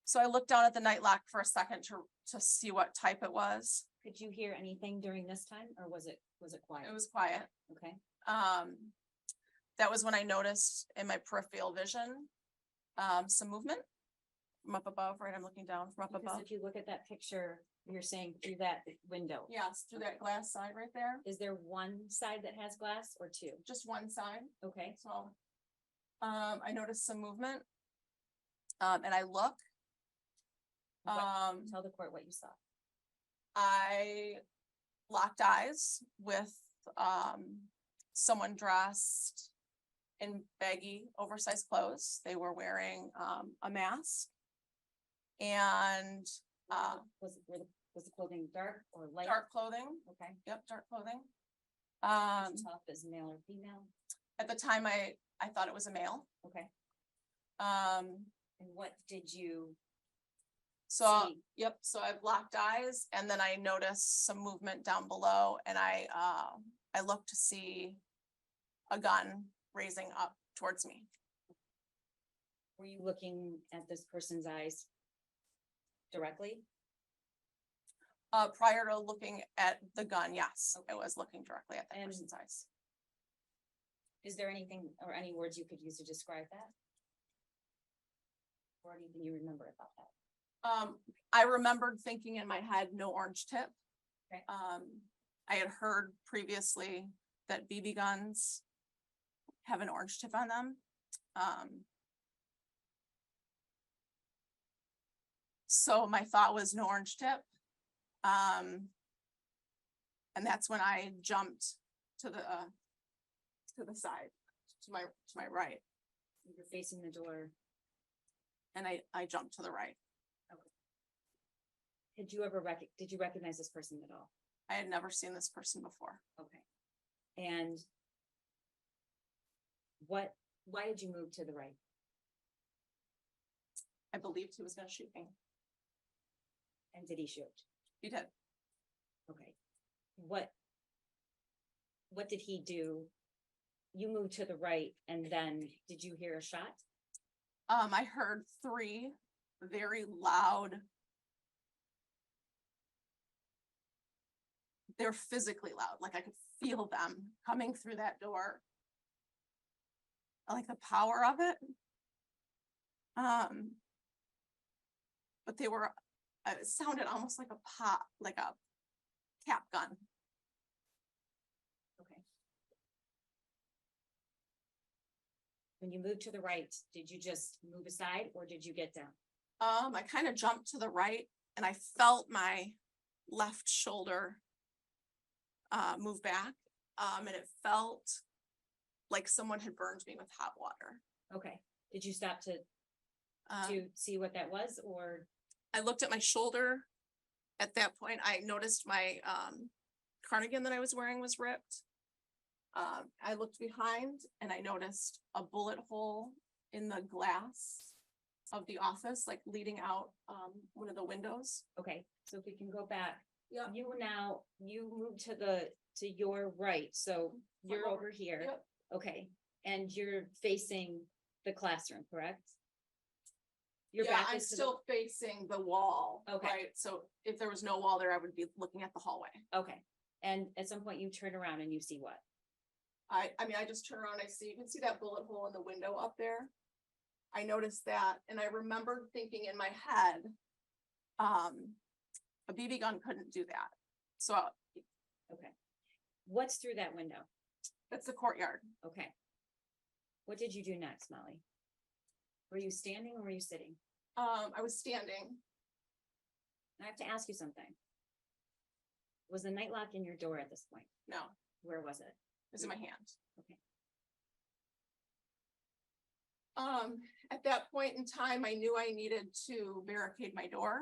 So I looked down at the night lock for a second to see what type it was. Could you hear anything during this time, or was it quiet? It was quiet. Okay, That was when I noticed in my peripheral vision, some movement from up above, right? I'm looking down from up because above. if you look at that picture, you're saying through that window. Yes, through that glass side right there, Is there one side that has glass or two? just one side. Okay, So, I noticed some movement. And I look. tell the court what you saw. I locked eyes with, someone dressed in baggy, oversized clothes. They were wearing, a mask. And, Was the clothing dark or light? dark clothing. Okay. Yep, dark clothing. Could you tell if it's male or female? At the time I thought it was a male. Okay, Um, and what did you so, see? yep, so I've locked eyes and then I noticed some movement down below and I looked to see a gun raising up towards me. Were you looking at this person's eyes directly? Prior to looking at the gun, yes, I was looking directly at that And- person's eyes. Is there anything or any words you could use to describe that? Or anything you remember about that? I remembered thinking in my head, no orange tip. Okay. I had heard previously that BB guns have an orange tip on them. So my thought was no orange tip. And that's when I jumped to the side, to my right, You're facing the door. and I jumped to the right. Did you recognize this person at all? I had never seen this person before. Okay. And why did you move to the right? I believed he was gonna shoot me. And did he shoot? He did. Okay. What did he do? You moved to the right and then did you hear a shot? I heard 3 very loud. They're physically loud, like I could feel them coming through that door. I like the power of it. But they were, it sounded almost like like a cap gun. Okay. When you moved to the right, did you just move aside or did you get down? I kind of jumped to the right and I felt my left shoulder move back. And it felt like someone had burned me with hot water. Okay. Did you stop to Um, see what that was, or? I looked at my shoulder. At that point, I noticed my cardigan that I was wearing was ripped. I looked behind and I noticed a bullet hole in the glass of the office, like leading out one of the windows. Okay, so if we can go back. Yeah. You moved to your right, so you're over here. Yep. Okay, and you're facing the classroom, correct? Your Yeah, back I'm is to still facing the wall. Okay. Right, so if there was no wall there, I would be looking at the hallway. okay, and at some point you turn around and you see what? I mean, I just turn around, you can see that bullet hole in the window up there. I noticed that, and I remembered thinking in my head, a BB gun couldn't do that. So Okay. What's through that window? that's the courtyard. Okay. What did you do next, Molly? Were you standing or were you sitting? I was standing. I have to ask you something. Was the night lock in your door at this point? No, Where was it? it was in my hand. Okay. At that point in time, I knew I needed to barricade my door.